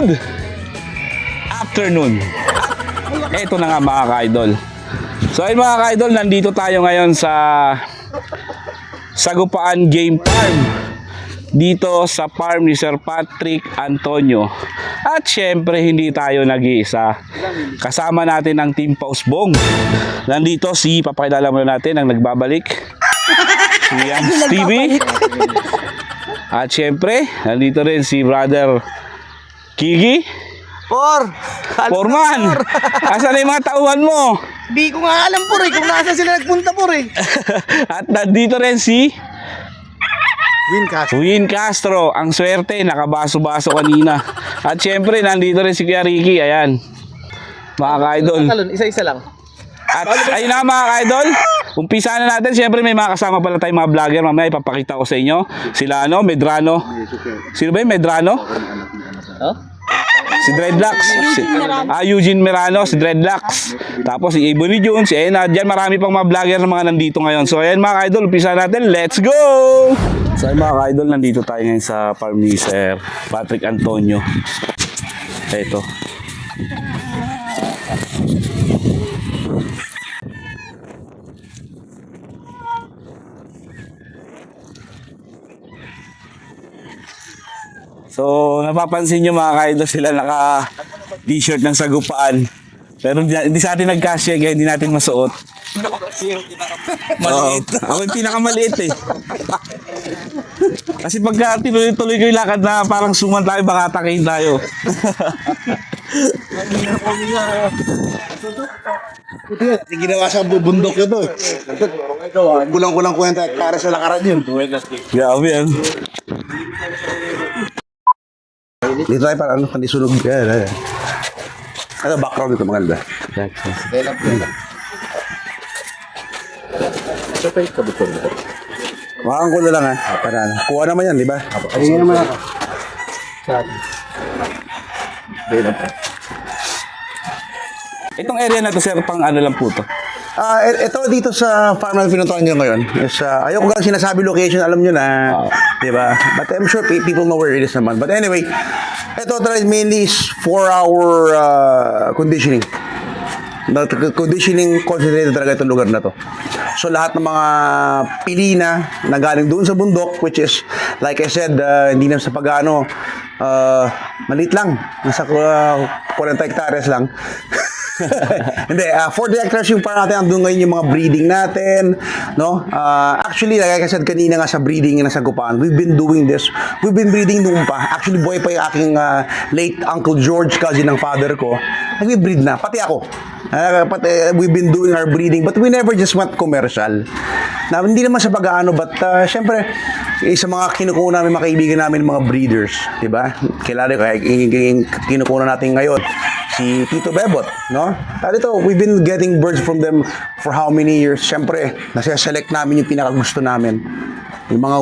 good afternoon. Ito na nga mga ka-idol. So ayun mga ka-idol, nandito tayo ngayon sa Sagupaan Game Farm, dito sa farm ni Sir Patrick Antonio. At syempre hindi tayo nag-iisa. Kasama natin ang Team Pausbong. Nandito si, papakilala muna natin ang nagbabalik, si Stevie. At syempre nandito rin si Brother Kigi. Foreman! Asan na yung mga tauhan mo? Di ko nga alam po kung nasa sila nagpunta po At nandito rin si Win Castro. Ang swerte, nakabaso-baso kanina. At syempre, nandito rin si Kuya Ricky. Ayan, mga ka-idol. Isa-isa lang. At ayun na mga ka-idol, umpisa na natin. Syempre may mga kasama pala tayong mga vlogger. Mamaya ipapakita ko sa inyo. Sila Medrano. Sino ba yung Medrano? Si Dreadlocks, Eugene Merano, si Dreadlocks. Tapos si Ebony June, si Ena. Diyan marami pang mga vlogger na mga nandito ngayon. So ayan mga ka-idol, umpisa natin. Let's go! So ayan mga ka-idol, nandito tayo ngayon sa farm ni Sir Patrick Antonio. Ito. So, napapansin nyo mga ka-idol, sila naka-t-shirt ng Sagupaan. Pero hindi sa atin nagkasya, kaya hindi natin masuot. Maliit. Ako yung pinakamaliit eh. Kasi pagka tinuloy-tuloy ko yung lakad na parang suman tayo, baka atakin tayo. Ginawa sa bundok yun to. Kulang-kulang kwenta para sa lakaran yun. Grabe yan. Dito tayo para pandisunog. Ano background dito maganda? Makakang ko na lang para ano. Kuha naman yan, di ba? Ayun naman ako. Itong area na to sir, pang ano lang po to? Ito dito sa farm na pinuntahan nyo ngayon is, ayoko nga sinasabi location, alam nyo na, di ba? But I'm sure people know where it is naman. But anyway, ito mainly is 4-hour conditioning. Conditioning concentrated talaga itong lugar na to. So lahat ng mga pilina na galing doon sa bundok, which is, like I said, hindi na sa pag-ano, maliit lang. Nasa 40 hectares lang. Hindi, 40 hectares yung para natin, andun ngayon yung mga breeding natin, no? Actually, like I said kanina nga sa breeding na sa Sagupaan, we've been doing this. We've been breeding noon pa. Actually, buhay pa yung aking late Uncle George, cousin ng father ko. Nag-breed na, pati ako. We've been doing our breeding, but we never just went commercial. Na, hindi naman sa pag-ano, but syempre, sa mga kinukuha namin, mga kaibigan namin, mga breeders, di ba? Kilala ko, kinukuha natin ngayon si Tito Bebot, no? Dito, we've been getting birds from them for how many years? Siyempre, nasa-select namin yung pinakagusto namin. Yung mga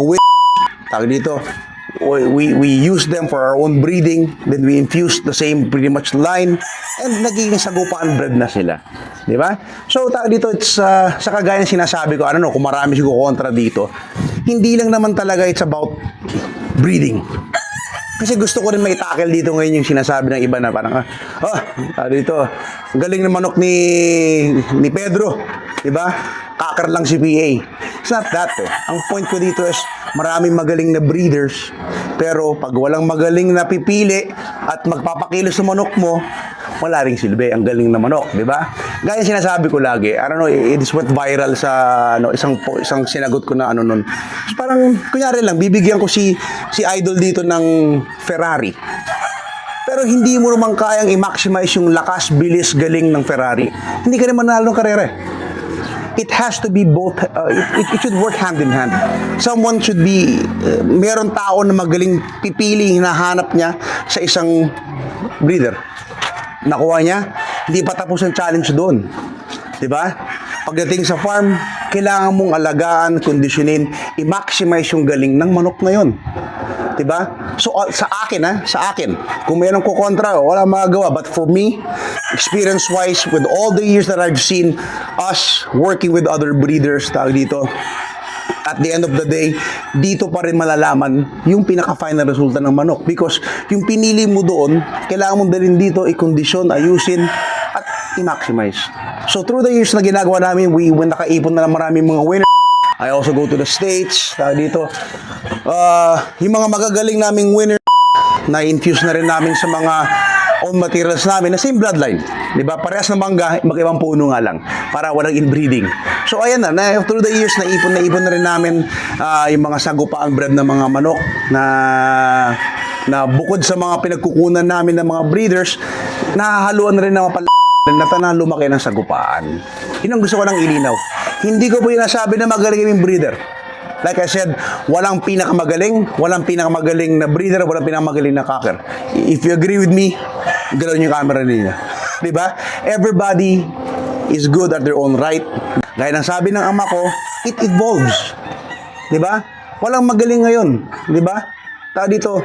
tawag dito, we use them for our own breeding, then we infuse the same pretty much line, and naging Sagupaan bred na sila. Di ba? So, tawag dito, it's, sa kagaya ng sinasabi ko, kung marami siguro kontra dito, hindi lang naman talaga it's about breeding. Kasi gusto ko rin mai-tackle dito ngayon yung sinasabi ng iba na parang, dito, galing na manok ni Pedro, di ba? Kakar lang si PA. It's not that eh. Ang point ko dito is, maraming magaling na breeders, pero pag walang magaling na pipili at magpapakilos sa manok mo, wala ring silbi ang galing na manok, di ba? Gaya sinasabi ko lagi, I don't know, it is went viral sa isang sinagot ko na nun. So, parang kunyari lang, bibigyan ko si idol dito ng Ferrari. Pero hindi mo naman kayang i-maximize yung lakas, bilis, galing ng Ferrari. Hindi ka rin manalo ng karera. It has to be both, it should work hand in hand. Someone should be, meron tao na magaling pipili, hinahanap niya sa isang breeder. Nakuha niya, hindi pa tapos ang challenge doon. Diba? Pagdating sa farm, kailangan mong alagaan, kondisyonin, i-maximize yung galing ng manok na yun. Diba? So, sa akin, kung mayroong kukontra, wala magagawa. But for me, experience-wise, with all the years that I've seen us working with other breeders, tawag dito, At the end of the day, dito pa rin malalaman yung pinaka-final resulta ng manok. Because yung pinili mo doon, kailangan mong dalhin dito, i-condition, ayusin, at i-maximize. So through the years na ginagawa namin, when nakaipon na ng maraming mga winner, I also go to the States, dito. Yung mga magagaling naming winner, na-infuse na rin namin sa mga own materials namin na same bloodline. Diba? Parehas na mangga, mag-ibang puno nga lang para walang inbreeding. So ayan na through the years, naipon na rin namin yung mga sagupaang breed ng mga manok na bukod sa mga pinagkukunan namin ng mga breeders, nahahaluan na rin ng mga na tanang lumaki ng sagupaan. Yun ang gusto ko nang ilinaw. Hindi ko po yung nasabi na magaling yung breeder. Like I said, walang pinakamagaling na breeder, walang pinakamagaling na cocker. If you agree with me, ganoon yung camera ninyo. Diba? Everybody is good at their own right. Gaya ng sabi ng ama ko, it evolves. Diba? Walang magaling ngayon. Diba? Dito,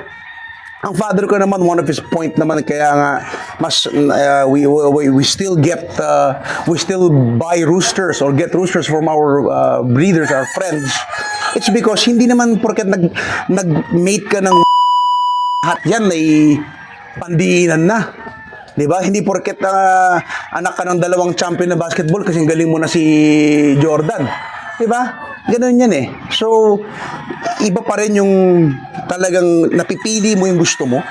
ang father ko naman, one of his point naman, kaya nga, mas, we still buy roosters or get roosters from our breeders, our friends. It's because hindi naman porket nag-mate ka ng lahat yan ay pandiinan na. Diba? Hindi porket anak ka ng dalawang champion na basketball kasi galing mo na si Jordan. Diba? Ganun yan eh. So, iba pa rin yung talagang napipili mo yung gusto mo.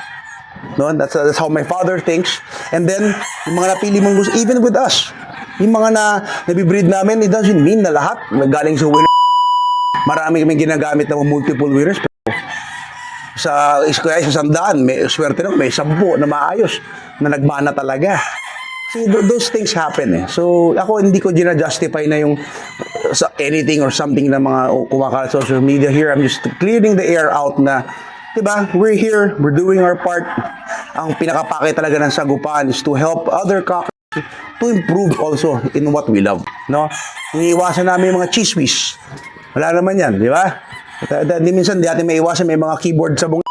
No? That's how my father thinks. And then, yung mga napili mong gusto, even with us, yung mga nabibreed namin, it doesn't mean na lahat galing sa winner. Marami kami ginagamit na multiple winners. Sa 100, may swerte na, may 10 na maayos na nagmana talaga. See, those things happen eh. So, ako hindi ko gina-justify na yung anything or something na mga kumakalat sa social media here. I'm just clearing the air out na, diba, we're here, we're doing our part. Ang pinakapake talaga ng sagupaan is to help other cockers to improve also in what we love. No? Iniiwasan namin yung mga chismis. Wala naman yan, di ba? Di minsan, di natin may iwasan, may mga keyboard sa bung...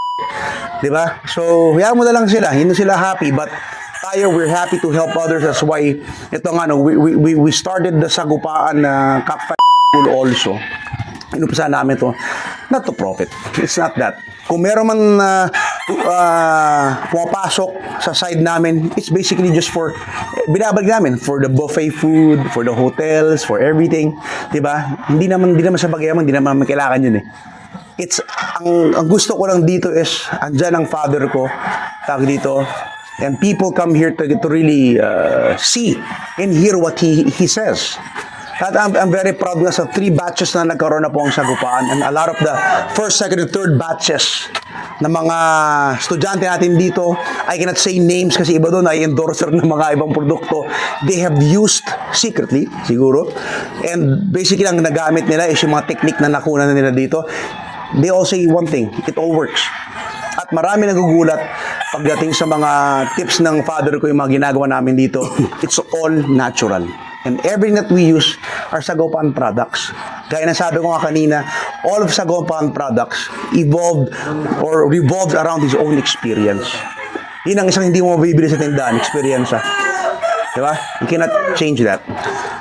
Di ba? So, hayaan mo na lang sila. Hindi sila happy, but tayo, we're happy to help others. That's why, ito nga, no, we started the sagupaan na cockfight school also. Inumpisa namin to, not to profit. It's not that. Kung meron man pumapasok sa side namin, it's basically just for, binabalik namin, for the buffet food, for the hotels, for everything. Diba? Hindi naman sa bagyaman, hindi naman kailangan yun eh. It's, ang gusto ko lang dito is, andyan ang father ko, tawag dito, and people come here to really see and hear what he says. At I'm very proud nga sa 3 batches na nagkaroon na po ang sagupaan, and a lot of the first, second, and third batches na mga estudyante natin dito, I cannot say names kasi iba doon ay endorser ng mga ibang produkto. They have used secretly, siguro, and basically ang nagamit nila is yung mga technique na nakuha na nila dito. They all say one thing, it all works. At marami nagugulat pagdating sa mga tips ng father ko, yung mga ginagawa namin dito. It's all natural. And everything that we use are Sagopaan products. Gaya na sabi ko nga kanina, all of Sagopaan products evolved or revolved around his own experience. Yun ang isang hindi mo mabibili sa tindahan, experience. Diba? You cannot change that.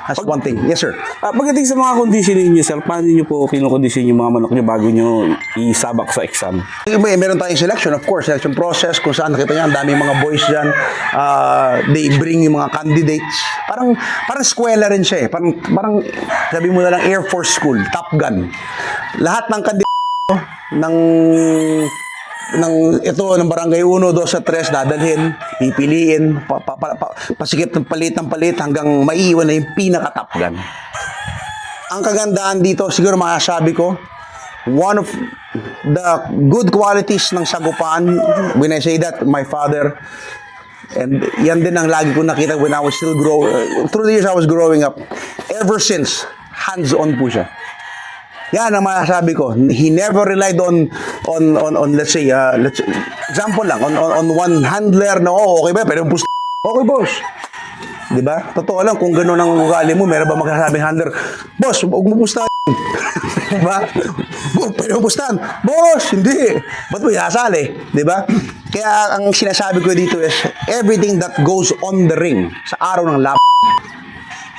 That's one thing. Yes, sir. Pagdating sa mga conditioning niyo, sir, paano niyo po kinokondisyon yung mga manok niyo bago niyo isabak sa exam? Meron tayong selection, of course. Selection process, kung saan nakita niya, ang daming mga boys dyan. They bring yung mga candidates. Parang eskwela rin siya eh. Parang sabi mo na lang Air Force School, Top Gun. Lahat ng candidates ng barangay 1, 2, 3 dadalhin, pipiliin, pasikip ng palit hanggang maiiwan na yung pinaka-top gun. Ang kagandahan dito, siguro masasabi ko, one of the good qualities ng sagupaan, when I say that, my father, and yan din ang lagi ko nakita when I was still through the years I was growing up, ever since, hands-on po siya. Yan ang masasabi ko. He never relied on let's say example lang on one handler na okay ba pero pusta. Okay boss. 'Di ba? Totoo lang kung gano'n ang ugali mo, meron ba magsasabing handler, boss, huwag mo pusta. 'Di ba? Pero pustahan. Boss, hindi. Ba't mo isasali? 'Di ba? Kaya ang sinasabi ko dito is everything that goes on the ring sa araw ng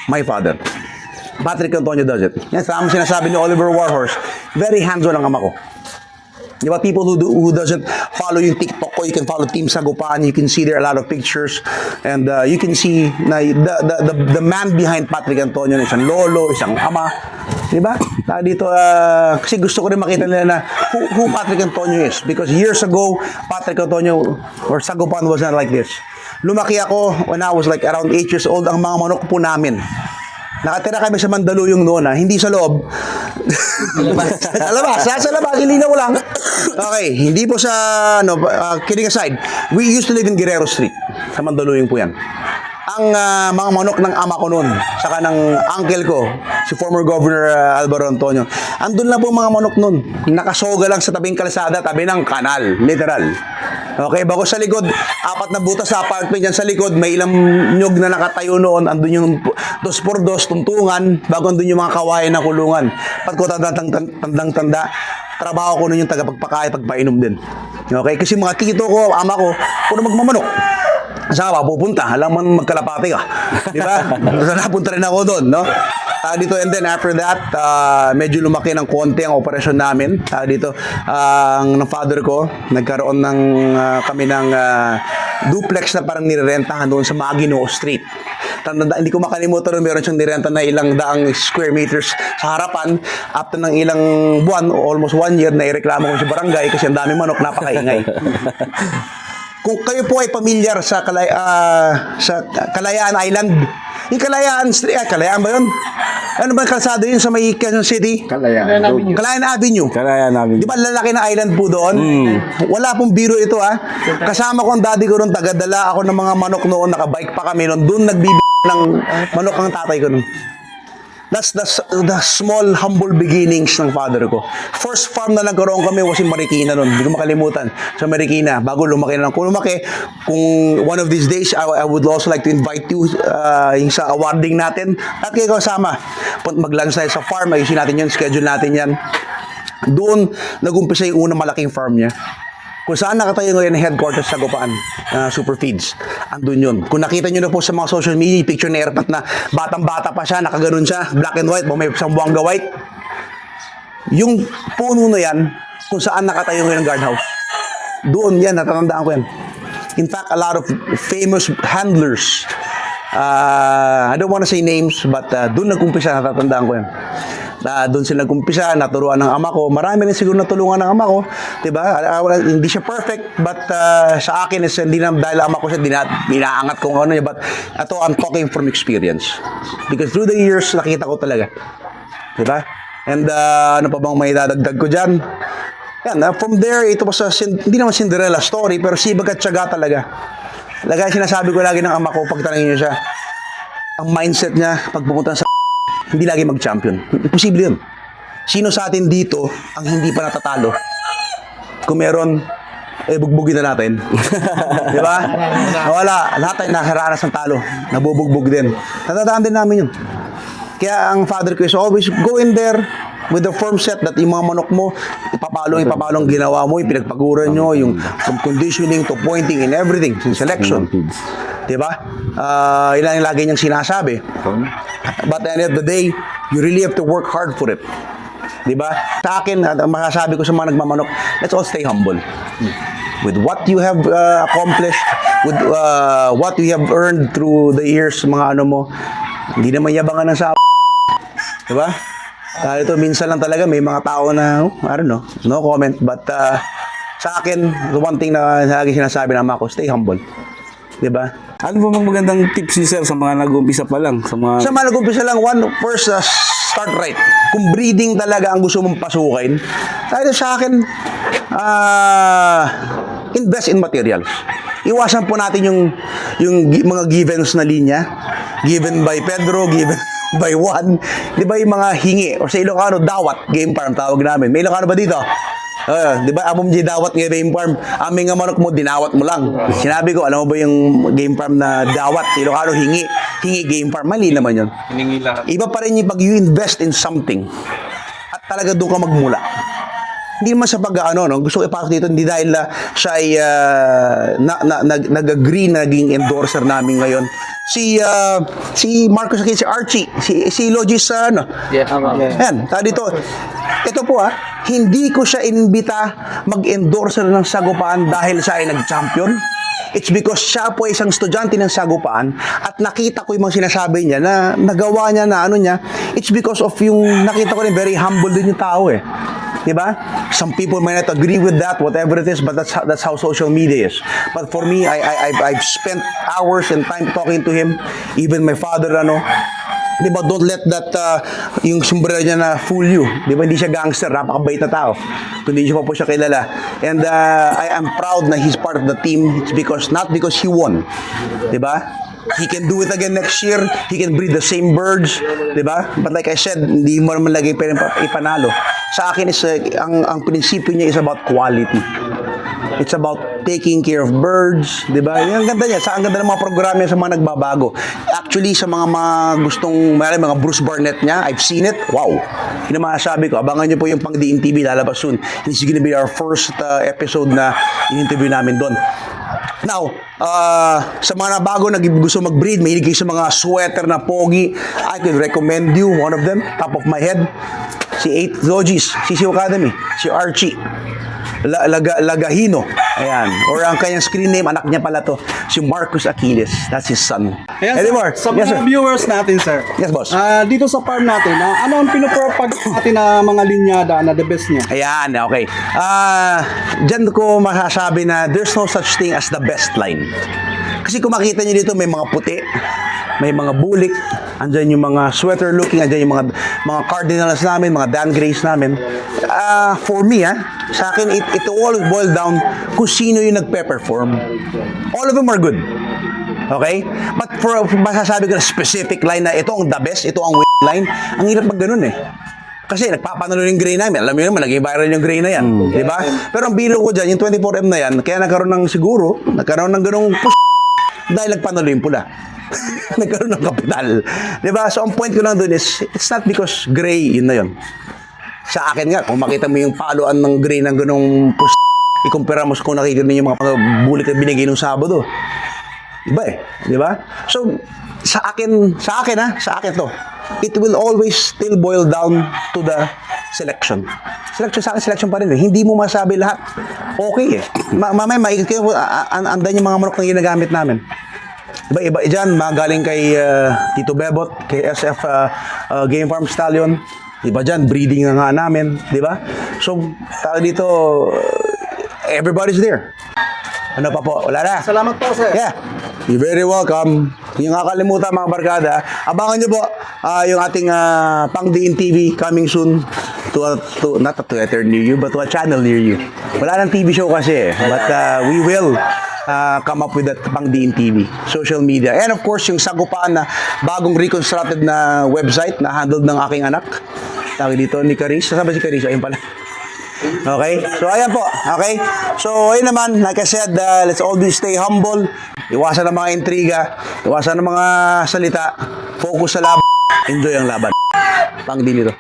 my father. Patrick Antonio does it. Yan, tama sinasabi ni Oliver Warhorse. Very hands-on ang ama ko. Di ba, people who doesn't follow yung TikTok ko, you can follow Team Sagupan, you can see there a lot of pictures, and you can see na the man behind Patrick Antonio, isang lolo, isang ama. Di ba? Dito, kasi gusto ko rin makita nila na who Patrick Antonio is. Because years ago, Patrick Antonio or Sagupan was not like this. Lumaki ako when I was like around 8 years old, ang mga manok po namin. Nakatira kami sa Mandaluyong noon, hindi sa loob. Sa labas, ilinaw lang. Okay, hindi po sa, kidding aside, we used to live in Guerrero Street. Sa Mandaluyong po yan. Ang mga manok ng ama ko noon, saka ng uncle ko, si former Governor Alvaro Antonio, andun lang po mga manok noon. Nakasoga lang sa tabing kalsada, tabi ng kanal, literal. Okay, bago sa likod, 4 na butas sa apartment dyan sa likod, may ilang nyog na nakatayo noon, andun yung 2x2 tuntungan, bago andun yung mga kawayan na kulungan. Pat ko tandang-tanda, trabaho ko noon yung tagapagpakain, pagpainom din. Okay, kasi mga tito ko, ama ko, puno magmamanok. Saan ka pupunta? Alam mo magkalapati ka. Di ba? So, napunta rin ako doon, no? Dito, and then after that, medyo lumaki ng konti ang operasyon namin. Dito, ng father ko, nagkaroon ng kami ng duplex na parang nirerentahan doon sa Maginoo Street. Hindi ko makalimutan rin, meron siyang nirenta na ilang daang square meters sa harapan. After ng ilang buwan, almost 1 year, naireklamo ko sa barangay kasi ang dami manok, napakaingay. Kung kayo po ay pamilyar sa Kalayaan Island, yung Kalayaan Street, Kalayaan ba yun? Ano ba yung kalsada yun sa may Quezon City? Kalayaan Avenue. Kalayaan Avenue. Di ba lalaki na island po doon? Wala pong biro ito Kasama ko ang daddy ko noon, tagadala ako ng mga manok noon, nakabike pa kami noon, doon ng manok ang tatay ko noon. That's the small, humble beginnings ng father ko. First farm na nagkaroon kami was in Marikina noon. Hindi ko makalimutan. Sa Marikina, bago lumaki na lang. Kung one of these days, I would also like to invite you yung sa awarding natin. At kayo kasama. Mag-lunch tayo sa farm. Ayusin natin yun. Schedule natin yan. Doon, nag-umpisa yung unang malaking farm niya. Kung saan nakatayo ngayon ang headquarters sa Gopaan, Super Feeds. Andun yun. Kung nakita nyo na po sa mga social media, picture ni Erpat na batang-bata pa siya, nakaganon siya, black and white, may sambuanga white. Yung puno na yan, kung saan nakatayo ngayon ang guardhouse. Doon yan, natatandaan ko yan. In fact, a lot of famous handlers, I don't want to say names, but doon nag-umpisa, natatandaan ko yan. Doon sila nag-umpisa, naturuan ng ama ko. Marami rin siguro natulungan ng ama ko. Diba? Hindi siya perfect, but sa akin, hindi na dahil ama ko siya, dinaangat ko ano niya. But ito, I'm talking from experience. Because through the years, nakita ko talaga. Diba? And ano pa bang may dadagdag ko dyan? Yan, from there, ito pa sa, hindi naman Cinderella story, pero sibag at tiyaga talaga. Sinasabi ko lagi ng ama ko, pag tanongin niyo siya, ang mindset niya, pag pumunta sa hindi lagi mag-champion. Imposible yun. Sino sa atin dito ang hindi pa natatalo? Kung meron, bugbugin na natin. Di ba? Wala. Lahat tayo nakaranas ng talo. Nabubugbog din. Natatandaan din namin yun. Kaya ang father ko is always go in there with the firm set that yung mga manok mo, ipapalong ginawa mo, yung pinagpaguran nyo, yung from conditioning to pointing and everything, selection. Diba? Ilan yung lagi niyang sinasabi. But at the end of the day, you really have to work hard for it. Diba? Sa akin, masasabi ko sa mga nagmamanok, let's all stay humble. With what you have accomplished, with what you have earned through the years, mga ano mo, hindi naman yabangan ng sa diba? Dahil ito, minsan lang talaga, may mga tao na, I don't know, no comment. But sa akin, the one thing na lagi sinasabi ng mga ko, stay humble. Diba? Ano ba mga magandang tips ni sir sa mga nag-uumpisa pa lang? Sa mga nag-umpisa lang, first, start right. Kung breeding talaga ang gusto mong pasukin, dahil sa akin, invest in materials. Iwasan po natin yung mga givens na linya. Given by Pedro, given by Juan. Di ba yung mga hingi? O sa Ilocano, dawat, game farm, tawag namin. May Ilocano ba dito? Di ba, amom di dawat ng game farm, aming nga manok mo, dinawat mo lang. Sinabi ko, alam mo ba yung game farm na dawat? Sa Ilocano, hingi game farm. Mali naman yun. Hiningi lahat. Iba pa rin yung pag you invest in something at talaga doon ka magmula. hindi naman sa pag-ano, no? Gusto ko ipasok dito, hindi dahil siya ay nag-agree na naging endorser namin ngayon. Si Marcos Aquino, si Archie, si Logis, ano? Yeah, tama. Yan, tayo dito. Ito po hindi ko siya inimbita mag-endorser ng Sagupaan dahil siya ay nag-champion. It's because siya po ay isang estudyante ng Sagupaan at nakita ko yung mga sinasabi niya na nagawa niya na ano niya. It's because of yung nakita ko rin very humble din yung tao eh. Diba? Some people might not agree with that, whatever it is, but that's how social media is. But for me, I've spent hours and time talking to him. Even my father, diba, don't let that, yung sombrero niya na fool you. Diba, hindi siya gangster, napakabait na tao. Kundi siya pa po siya kilala. And I am proud na he's part of the team. It's not because he won. Diba? He can do it again next year. He can breed the same birds, 'di ba? But like I said, hindi mo naman lagi ipanalo. Sa akin is ang prinsipyo niya is about quality. It's about taking care of birds, 'di ba? Ang ganda niya, ang ganda ng mga programa sa mga nagbabago. Actually, sa mga gustong mga Bruce Barnett niya, I've seen it. Wow. Yun ang masasabi ko. Abangan niyo po yung pang Diin TV lalabas soon. This is gonna be our first episode na in-interview namin doon. Now, sa mga nabago na gusto mag-breed, mahilig kayo sa mga sweater na pogi, I could recommend you one of them, top of my head, si 8 Logis, CCO Academy, si Archie Lagahino, ayan, or ang kanyang screen name, anak niya pala to, si Marcos Aquiles, that's his son. Ayan, Edmar, sa yes sir. mga viewers natin, sir. Yes, boss. Dito sa farm natin, ano ang pinopropag natin na mga linyada na the best niya? Ayan, okay. Diyan ko masasabi na there's no such thing as the best line. Kasi kung makita niyo dito, may mga puti, may mga bulik, andyan yung mga sweater looking, andyan yung mga cardinals namin, mga Dan Grace namin. For me, sa akin, it all boils down kung sino yung nagpe-perform. All of them are good. Okay? But for masasabi ko na specific line na ito ang the best, ito ang line, ang hirap mag ganun eh. Kasi nagpapanalo yung gray namin. Alam mo naman, naging viral yung gray na yan. Di ba? Pero ang biro ko dyan, yung 24M na yan, kaya nagkaroon ng ganung push dahil nagpanalo yung pula. Nagkaroon ng kapital. Di ba? So, ang point ko lang dun is, it's not because gray, yun na yun. Sa akin nga, kung makita mo yung paluan ng gray ng ganung push, ikumpara mo sa kung nakikita niyo yung mga bulik na binigay nung Sabado. Iba eh. Di ba? So, sa akin to. It will always still boil down to the selection. Sa akin, selection pa rin eh. Hindi mo masabi lahat. Okay eh. Mamaya, maikot kayo, andan yung mga manok na ginagamit namin. Iba dyan, magaling kay Tito Bebot, kay SF Game Farm Stallion. Iba dyan, breeding na nga namin. Di ba? So, tawag dito, everybody's there. Ano pa po? Wala na. Salamat po, sir. Yeah. You're very welcome. Kung yung kakalimutan mga barkada, abangan nyo po yung ating Pang Diin TV coming soon to not a theater near you, but to a channel near you. Wala nang TV show kasi but we will come up with that Pang Diin TV, social media. And of course, yung Sagupaan na bagong reconstructed na website na handled ng aking anak. Tawag dito ni Caris. Saan ba si Caris? Ayun pala. Okay? So, ayan po. Okay? So, ayun naman, like I said, let's always stay humble. Iwasan ng mga intriga. Iwasan ng mga salita. Focus sa laban. Enjoy ang laban. Pang Diin ito.